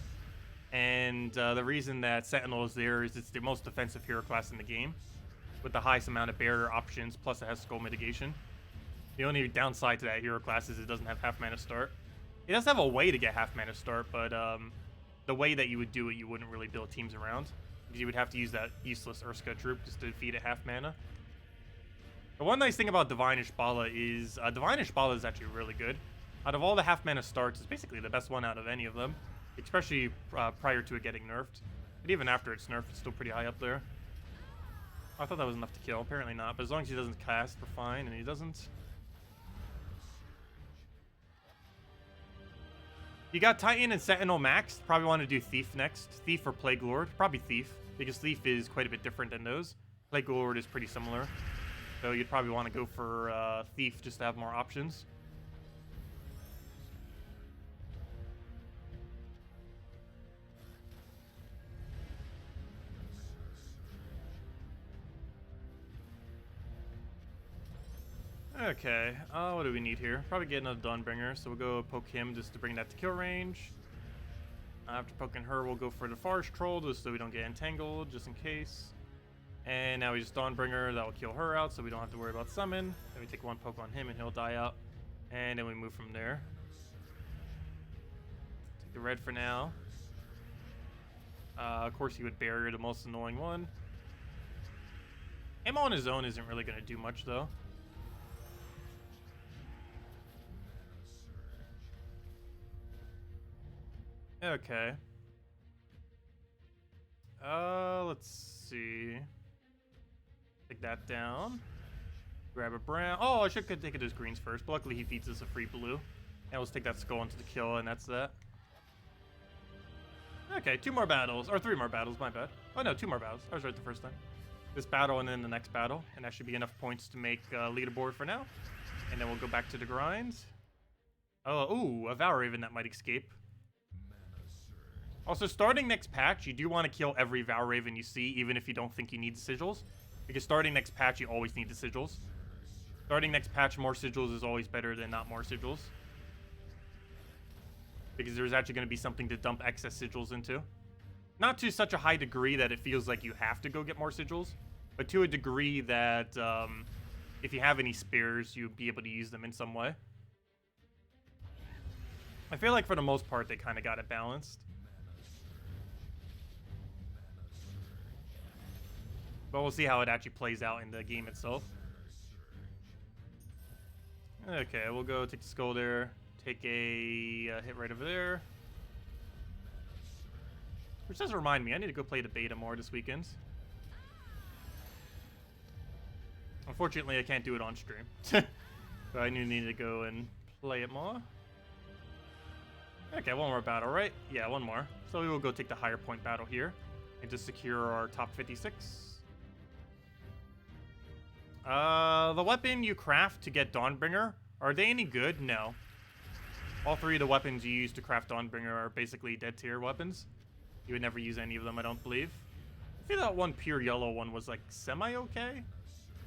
And the reason that Sentinel is there is it's the most defensive hero class in the game, with the highest amount of barrier options, plus it has skull mitigation. The only downside to that hero class is it doesn't have 0.5 mana start. It does have a way to get 0.5 mana start, but the way that you would do it, you wouldn't really build teams around, because you would have to use that useless Urska troop just to defeat at 0.5 mana. The one nice thing about Divine Ishbala is Divine Ishbala is actually really good. Out of all the 0.5 mana starts, it's basically the best one out of any of them. Especially prior to it getting nerfed. But even after it's nerfed, it's still pretty high up there. I thought that was enough to kill. Apparently not. But as long as he doesn't cast, we're fine. And he doesn't. You got Titan and Sentinel maxed. Probably want to do Thief next. Thief or Plague Lord. Probably Thief. Because Thief is quite a bit different than those. Plague Lord is pretty similar. So you'd probably want to go for Thief just to have more options. Okay, what do we need here? Probably get another Dawnbringer, so we'll go poke him just to bring that to kill range. After poking her, we'll go for the Forest Troll just so we don't get entangled, just in case. And now we just Dawnbringer, that will kill her out so we don't have to worry about summon. Then we take 1 poke on him and he'll die out. And then we move from there. Take the red for now. Of course he would barrier the most annoying one. Him on his own isn't really going to do much though. Okay. Let's see. Take that down. Grab a brown. Oh, I should take it as greens first, but luckily he feeds us a free blue. And let's take that skull into the kill, and that's that. Okay, 2 more battles. Or 3 more battles, my bad. Oh no, 2 more battles. I was right the first time. This battle and then the next battle. And that should be enough points to make leaderboard for now. And then we'll go back to the grind. Oh, ooh, a Valraven that might escape. Also, starting next patch, you do want to kill every Valraven you see, even if you don't think you need the sigils. Because starting next patch, you always need the sigils. Starting next patch, more sigils is always better than not more sigils. Because there's actually going to be something to dump excess sigils into. Not to such a high degree that it feels like you have to go get more sigils, but to a degree that if you have any spares, you'll be able to use them in some way. I feel like for the most part, they kind of got it balanced. But we'll see how it actually plays out in the game itself. Okay, we'll go take the skull there. Take a hit right over there. Which does remind me, I need to go play the beta more this weekend. Unfortunately, I can't do it on stream. So I need to go and play it more. Okay, one more battle, right? Yeah, one more. So we will go take the higher point battle here and just secure our top 56. The weapon you craft to get Dawnbringer, are they any good? No. All three of the weapons you use to craft Dawnbringer are basically dead tier weapons. You would never use any of them, I don't believe. I feel that one pure yellow one was like semi-okay,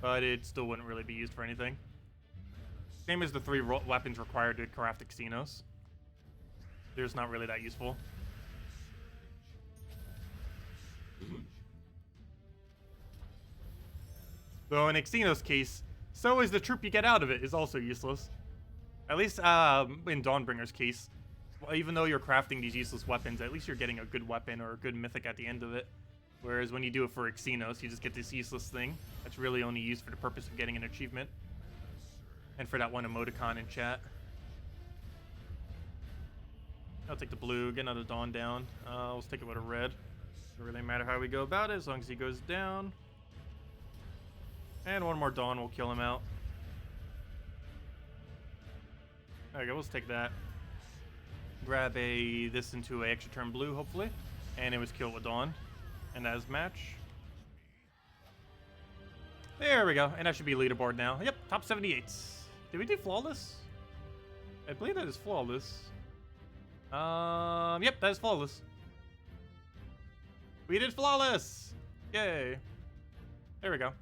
but it still wouldn't really be used for anything. Same as the three weapons required to craft Xenos. They're just not really that useful. Though in Xenos case, so is the troop you get out of it is also useless. At least in Dawnbringer's case, well, even though you're crafting these useless weapons, at least you're getting a good weapon or a good mythic at the end of it. Whereas when you do it for Xenos, you just get this useless thing that's really only used for the purpose of getting an achievement. And for that one emoticon in chat. I'll take the blue, get another Dawn down. Let's take it with a red. Doesn't really matter how we go about it, as long as he goes down. And one more Dawn will kill him out. There we go, let's take that. Grab this into a extra turn blue, hopefully. And it was killed with Dawn. And that is match. There we go, and that should be leaderboard now. Yep, top 78. Did we do flawless? I believe that is flawless. Yep, that is flawless. We did flawless! Yay. There we go.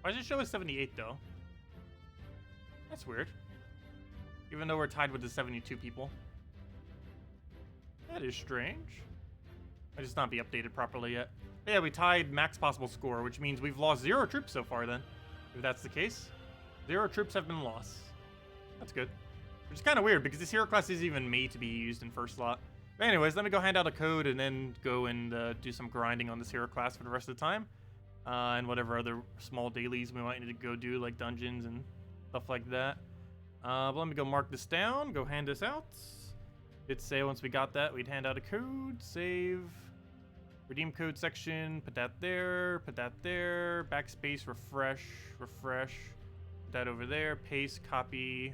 Why does it show us 78 though? That's weird. Even though we're tied with the 72 people. That is strange. Might just not be updated properly yet. But yeah, we tied max possible score, which means we've lost 0 troops so far then. If that's the case. 0 troops have been lost. That's good. Which is kind of weird because this hero class isn't even made to be used in first slot. But anyways, let me go hand out a code and then go and do some grinding on this hero class for the rest of the time. And whatever other small dailies we might need to go do, like dungeons and stuff like that. But let me go mark this down, go hand this out. Hit say once we got that, we'd hand out a code, save, redeem code section, put that there, backspace, refresh, put that over there, paste, copy,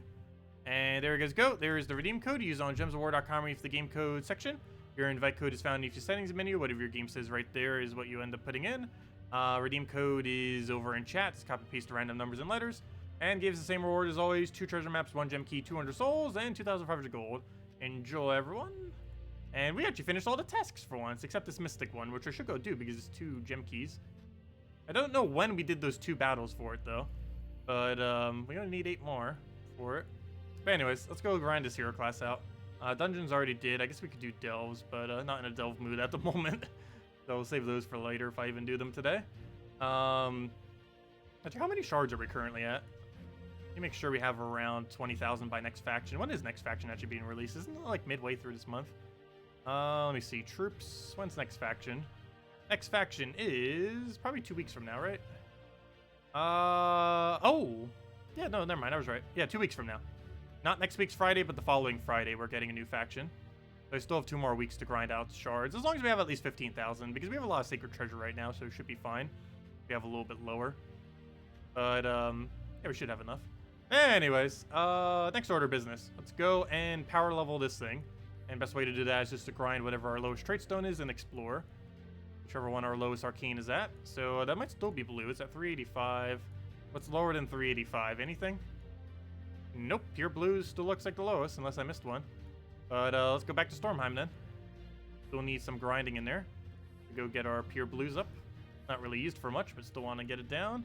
and there it goes. Go. There is the redeem code. Use on gemsofwar.com for the game code section. Your invite code is found in your settings menu. Whatever your game says right there is what you end up putting in. Redeem code is over in chat. Just copy paste the random numbers and letters. And gives the same reward as always. 2 treasure maps, 1 gem key, 200 souls, and 2,500 gold. Enjoy, everyone. And we actually finished all the tasks for once, except this mystic one, which I should go do because it's 2 gem keys. I don't know when we did those 2 battles for it, though. But we only need 8 more for it. But anyways, let's go grind this hero class out. Dungeons already did. I guess we could do delves, but not in a delve mood at the moment. So we'll save those for later if I even do them today. Actually, how many shards are we currently at? Let me make sure we have around 20,000 by next faction. When is next faction actually being released? Isn't it like midway through this month? Let me see. Troops. When's next faction? Next faction is probably 2 weeks from now, right? Oh. Yeah, no, never mind. I was right. Yeah, 2 weeks from now. Not next week's Friday, but the following Friday, we're getting a new faction. So I still have 2 more weeks to grind out shards, as long as we have at least 15,000, because we have a lot of sacred treasure right now, so it should be fine. We have a little bit lower. But, yeah, we should have enough. Anyways, next order of business. Let's go and power level this thing. And best way to do that is just to grind whatever our lowest trait stone is and explore. Whichever one our lowest arcane is at. So that might still be blue. It's at 385. What's lower than 385? Anything? Nope. Pure blue still looks like the lowest, unless I missed one. But let's go back to Stormheim then. Still need some grinding in there. Go get our pure blues up. Not really used for much, but still want to get it down.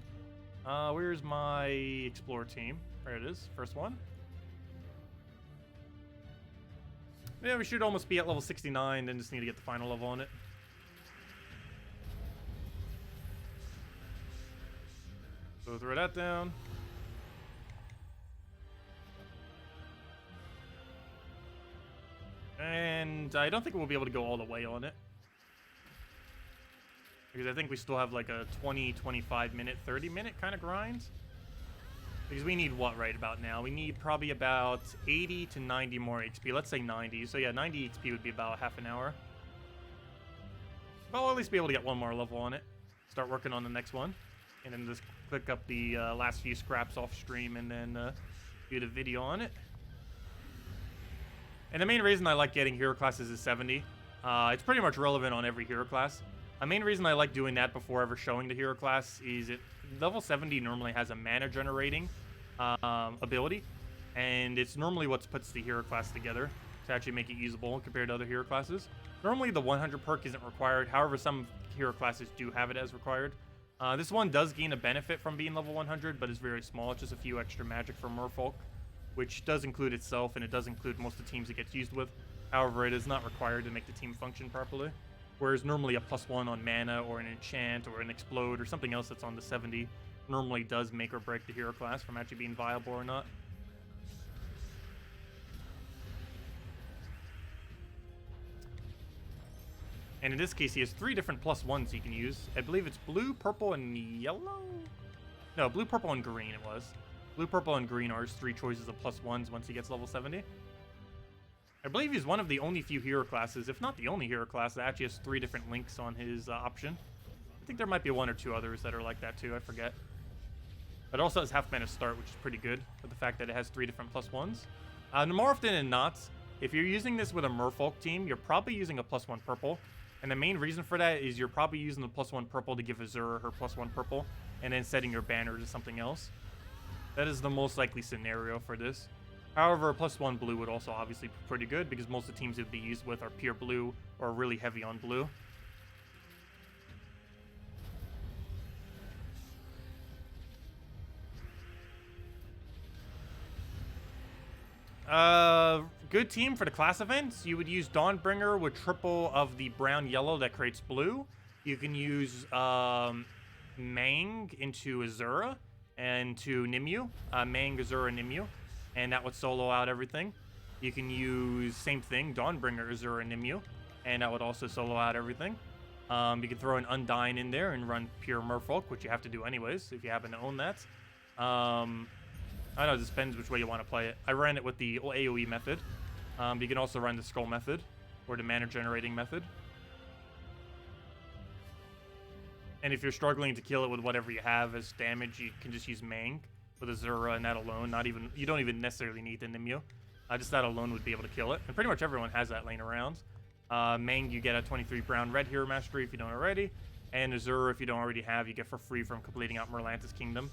Where's my Explorer team? There it is, first one. Yeah, we should almost be at level 69, then just need to get the final level on it. So throw that down. And I don't think we'll be able to go all the way on it. Because I think we still have like a 20, 25 minute, 30 minute kind of grind. Because we need what right about now? We need probably about 80 to 90 more XP. Let's say 90. So yeah, 90 XP would be about half an hour. But we'll at least be able to get one more level on it. Start working on the next one. And then just click up the last few scraps off stream and then do the video on it. And the main reason I like getting hero classes is 70. It's pretty much relevant on every hero class. The main reason I like doing that before ever showing the hero class is level 70 normally has a mana generating ability, and it's normally what puts the hero class together to actually make it usable compared to other hero classes. Normally the 100 perk isn't required, however some hero classes do have it as required. This one does gain a benefit from being level 100, but it's very small. It's just a few extra magic for merfolk, which does include itself, and it does include most of the teams it gets used with. However, it is not required to make the team function properly. Whereas normally a +1 on mana or an enchant or an explode or something else that's on the 70 normally does make or break the hero class from actually being viable or not. And in this case, he has 3 different +1s he can use. I believe it's blue, purple, and yellow? No, blue, purple, and green it was. Blue, purple, and green are his 3 choices of +1s once he gets level 70. I believe he's one of the only few hero classes, if not the only hero class, that actually has 3 different links on his option. I think there might be 1 or 2 others that are like that too, I forget. But it also has half mana start, which is pretty good, with the fact that it has 3 different +1s. More often than not, if you're using this with a merfolk team, you're probably using a +1 purple. And the main reason for that is you're probably using the +1 purple to give Azura her +1 purple, and then setting your banner to something else. That is the most likely scenario for this. However, a +1 blue would also obviously be pretty good because most of the teams it would be used with are pure blue or really heavy on blue. Good team for the class events. You would use Dawnbringer with triple of the brown yellow that creates blue. You can use Mang into Azura and to Nimue. Mang, Azura, Nimue. And that would solo out everything. You can use, same thing, Dawnbringer, Azura, Nimue. And that would also solo out everything. You can throw an Undyne in there and run pure Merfolk, which you have to do anyways, if you happen to own that. I don't know, it just depends which way you want to play it. I ran it with the AoE method. You can also run the Scroll method, or the mana generating method. And if you're struggling to kill it with whatever you have as damage, you can just use Mang with Azura and that alone. You don't even necessarily need the Nimue. Just that alone would be able to kill it. And pretty much everyone has that laying around. Mang, you get a 23 brown red hero mastery if you don't already. And Azura, if you don't already have, you get for free from completing out Merlantis Kingdom.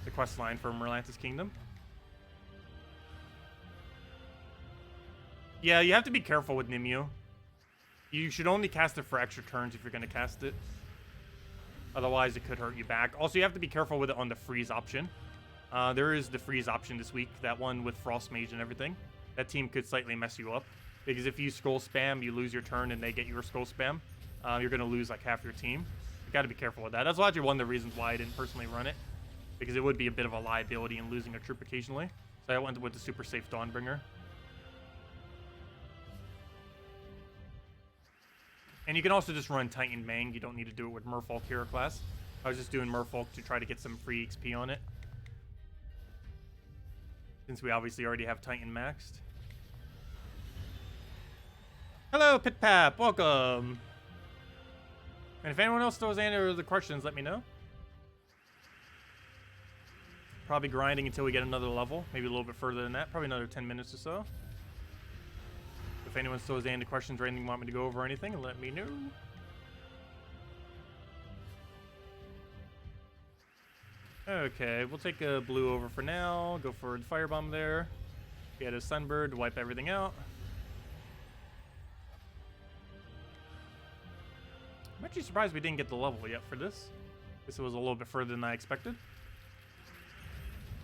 The quest line for Merlantis Kingdom. Yeah, you have to be careful with Nimue. You should only cast it for extra turns if you're going to cast it. Otherwise, it could hurt you back. Also, you have to be careful with it on the freeze option. There is the freeze option this week. That one with Frost Mage and everything. That team could slightly mess you up. Because if you scroll spam, you lose your turn and they get your scroll spam. You're going to lose like half your team. You got to be careful with that. That's actually one of the reasons why I didn't personally run it. Because it would be a bit of a liability in losing a troop occasionally. So I went with the super safe Dawnbringer. And you can also just run Titan Mang. You don't need to do it with Merfolk hero class. I was just doing Merfolk to try to get some free XP on it. Since we obviously already have Titan maxed. Hello, Pitpap. Welcome. And if anyone else throws any other questions, let me know. Probably grinding until we get another level. Maybe a little bit further than that. Probably another 10 minutes or so. If anyone still has any questions or anything you want me to go over or anything, let me know. Okay, we'll take a blue over for now. Go for the firebomb there. Get a sunbird to wipe everything out. Actually surprised we didn't get the level yet for this. Guess it was a little bit further than I expected.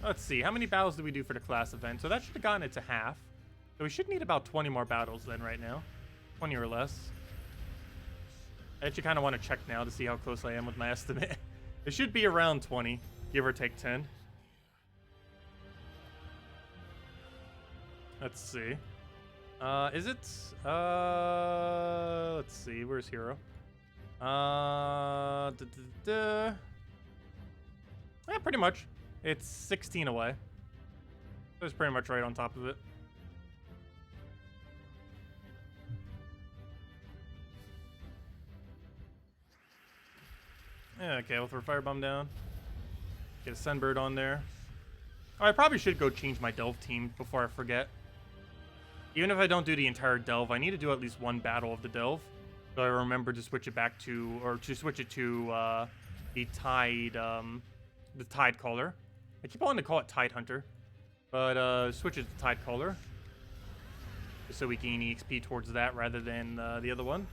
Let's see, how many battles did we do for the class event? So that should have gotten it to half. So we should need about 20 more battles then right now. 20 or less. I actually kind of want to check now to see how close I am with my estimate. It should be around 20, give or take 10. Let's see. Is it? Let's see. Where's Hero? Yeah, pretty much. It's 16 away. So it's pretty much right on top of it. Yeah, okay, we'll throw Firebomb down. Get a Sunbird on there. Oh, I probably should go change my Delve team before I forget. Even if I don't do the entire Delve, I need to do at least one battle of the Delve. So I remember to switch it back to, or to switch it to the Tidecaller. I keep wanting to call it Tide Hunter, but switch it to Tidecaller. Just so we gain EXP towards that rather than the other one.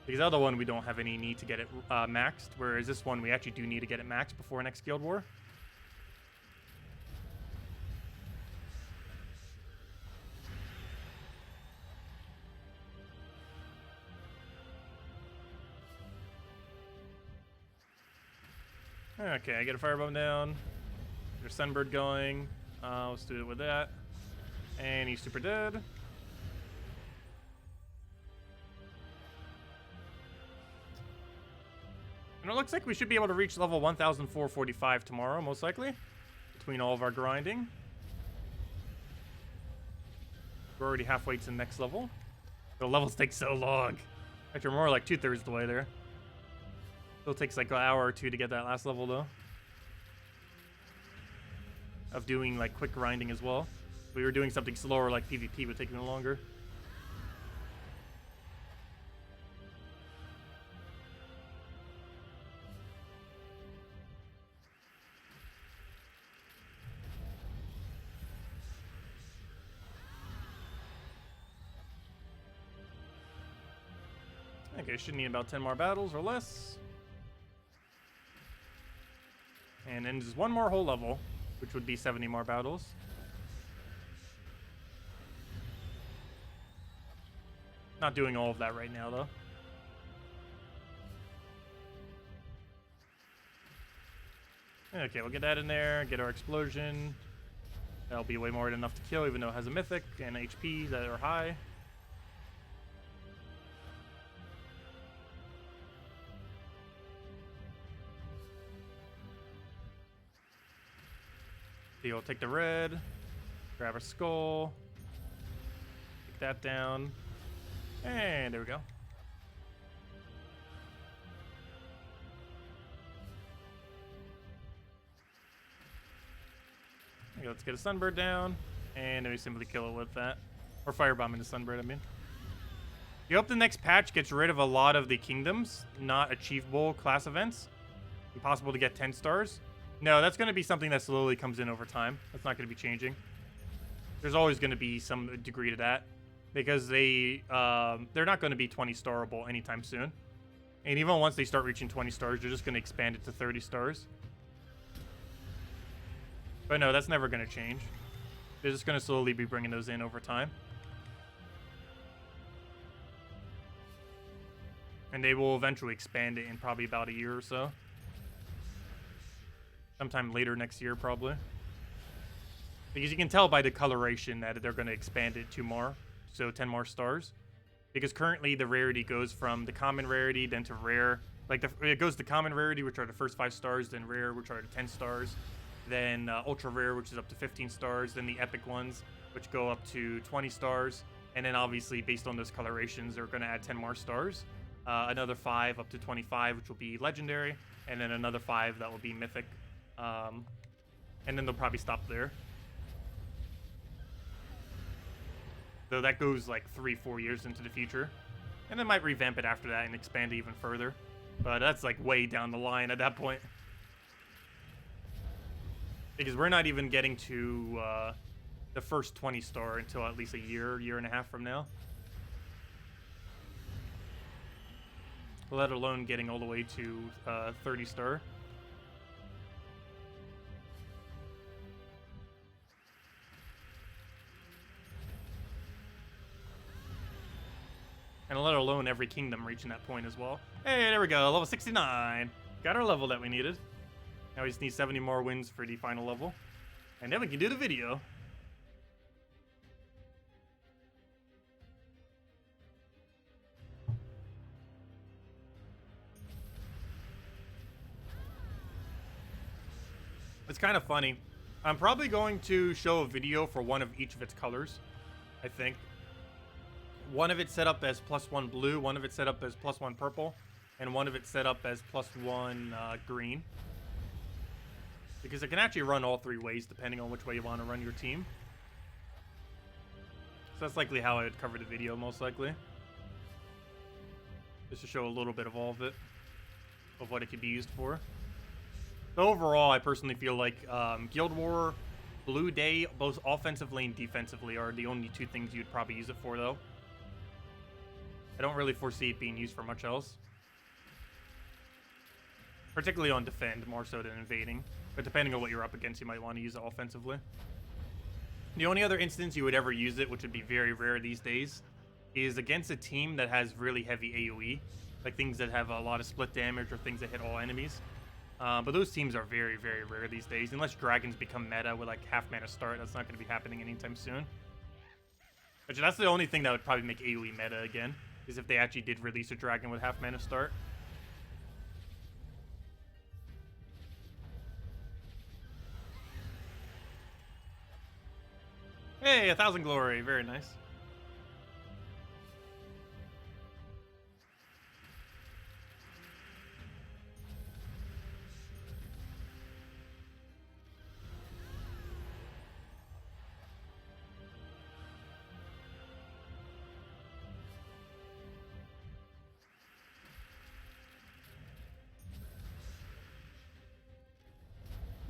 Because the other one, we don't have any need to get it maxed, whereas this one, we actually do need to get it maxed before next Guild War. Okay, I get a Firebomb down. There's Sunbird going. Let's do it with that. And he's super dead. And it looks like we should be able to reach level 1,445 tomorrow, most likely, between all of our grinding. We're already halfway to the next level. The levels take so long. Actually, we're more like 2/3 the way there. Still takes like an hour or two to get that last level, though. Of doing like quick grinding as well. If we were doing something slower like PvP would take even longer. Okay, should need about 10 more battles or less. And then just one more whole level, which would be 70 more battles. Not doing all of that right now, though. Okay, we'll get that in there, get our explosion. That'll be way more than enough to kill, even though it has a mythic and HP that are high. We'll take the red, grab our skull, take that down, and there we go. Okay, let's get a Sunbird down, and then we simply kill it with that. Or Firebomb into Sunbird, I mean. You hope the next patch gets rid of a lot of the kingdoms, not achievable class events. Impossible to get 10 stars. No, that's going to be something that slowly comes in over time. That's not going to be changing. There's always going to be some degree to that. Because they're not going to be 20 starable anytime soon. And even once they start reaching 20 stars, they're just going to expand it to 30 stars. But no, that's never going to change. They're just going to slowly be bringing those in over time. And they will eventually expand it in probably about a year or so. Sometime later next year, probably. Because you can tell by the coloration that they're going to expand it 2 more. So 10 more stars. Because currently the rarity goes from the common rarity, then to rare. Like, it goes to common rarity, which are the first 5 stars, then rare, which are the 10 stars. Then ultra rare, which is up to 15 stars. Then the epic ones, which go up to 20 stars. And then obviously, based on those colorations, they're going to add 10 more stars. Another 5 up to 25, which will be legendary. And then another 5 that will be mythic. And then they'll probably stop there. So that goes like 3-4 years into the future. And they might revamp it after that and expand it even further. But that's like way down the line at that point. Because we're not even getting to the first 20 star until at least a year and a half from now. let alone getting all the way to 30 star. And let alone every kingdom reaching that point as well. Hey, there we go, level 69. Got our level that we needed. Now we just need 70 more wins for the final level. And then we can do the video. It's kind of funny. I'm probably going to show a video for one of each of its colors, I think. One of it set up as +1 blue, one of it set up as +1 purple, and one of it set up as +1 green. Because it can actually run all three ways depending on which way you want to run your team. So that's likely how I would cover the video, most likely. Just to show a little bit of all of it, of what it could be used for. So overall, I personally feel like Guild War, Blue Day, both offensively and defensively are the only two things you'd probably use it for, though. I don't really foresee it being used for much else. Particularly on defend, more so than invading. But depending on what you're up against, you might want to use it offensively. The only other instance you would ever use it, which would be very rare these days, is against a team that has really heavy AoE. Like things that have a lot of split damage or things that hit all enemies. But those teams are very, very rare these days. Unless dragons become meta with like half mana start, that's not going to be happening anytime soon. But that's the only thing that would probably make AoE meta again, is if they actually did release a dragon with half mana start. Hey, 1,000 glory, very nice.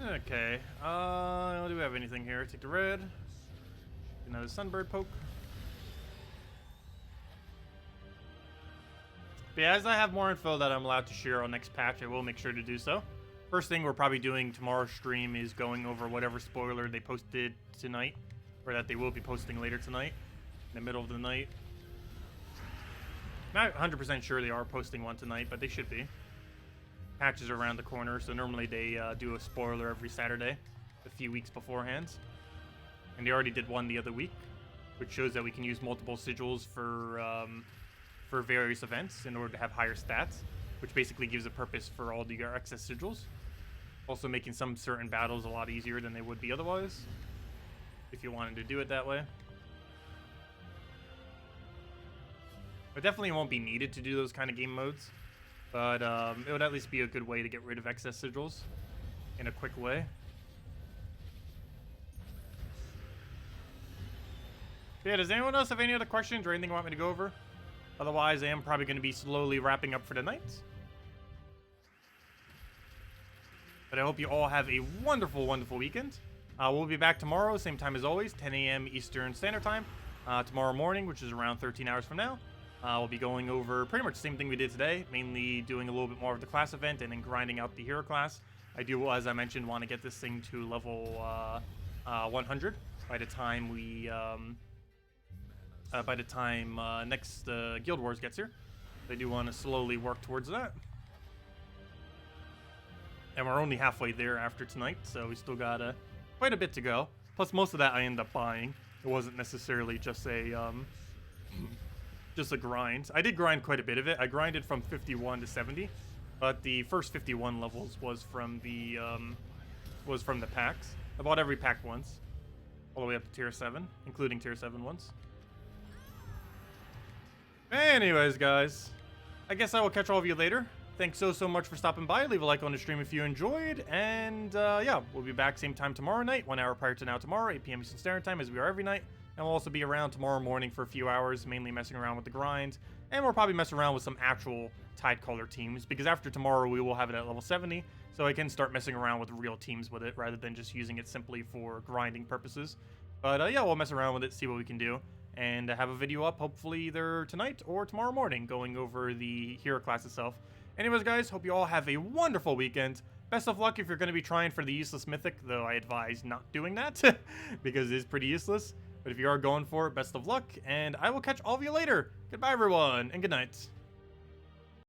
Okay, do we have anything here? Take the red. Another sunbird poke. But yeah, as I have more info that I'm allowed to share on next patch, I will make sure to do so. First thing we're probably doing tomorrow's stream is going over whatever spoiler they posted tonight, or that they will be posting later tonight, in the middle of the night. Not 100% sure they are posting one tonight, but they should be. Patches are around the corner, so normally they do a spoiler every Saturday, a few weeks beforehand. And they already did one the other week, which shows that we can use multiple sigils for various events in order to have higher stats, which basically gives a purpose for all the excess sigils. Also making some certain battles a lot easier than they would be otherwise, if you wanted to do it that way. It definitely won't be needed to do those kind of game modes, but it would at least be a good way to get rid of excess sigils in a quick way. Yeah, does anyone else have any other questions or anything you want me to go over? Otherwise, I am probably going to be slowly wrapping up for the night. But I hope you all have a wonderful, wonderful weekend. We'll be back tomorrow, same time as always, 10 a.m. Eastern Standard Time. Tomorrow morning, which is around 13 hours from now. We'll be going over pretty much the same thing we did today, mainly doing a little bit more of the class event and then grinding out the hero class. I do, as I mentioned, want to get this thing to level 100 by the time we... next Guild Wars gets here. I do want to slowly work towards that. And we're only halfway there after tonight, so we still got quite a bit to go. Plus, most of that I end up buying. It wasn't necessarily just a grind. I did grind quite a bit of it. I grinded from 51 to 70, but the first 51 levels was from the packs. I bought every pack once, all the way up to tier 7, including tier 7 ones. Anyways, guys, I guess I will catch all of you later. Thanks so much for stopping by. Leave a like on the stream if you enjoyed. And yeah, we'll be back same time tomorrow night, 1 hour prior to now tomorrow, 8 p.m. Eastern Standard Time, as we are every night. And we'll also be around tomorrow morning for a few hours, mainly messing around with the grind. And we'll probably mess around with some actual Tidecaller teams, because after tomorrow we will have it at level 70. So I can start messing around with real teams with it, rather than just using it simply for grinding purposes. But yeah, we'll mess around with it, see what we can do. and have a video up hopefully either tonight or tomorrow morning going over the hero class itself. Anyways, guys, hope you all have a wonderful weekend. Best of luck if you're going to be trying for the useless mythic, though I advise not doing that because it is pretty useless. But if you are going for it, best of luck, and I will catch all of you later. Goodbye, everyone, and good night.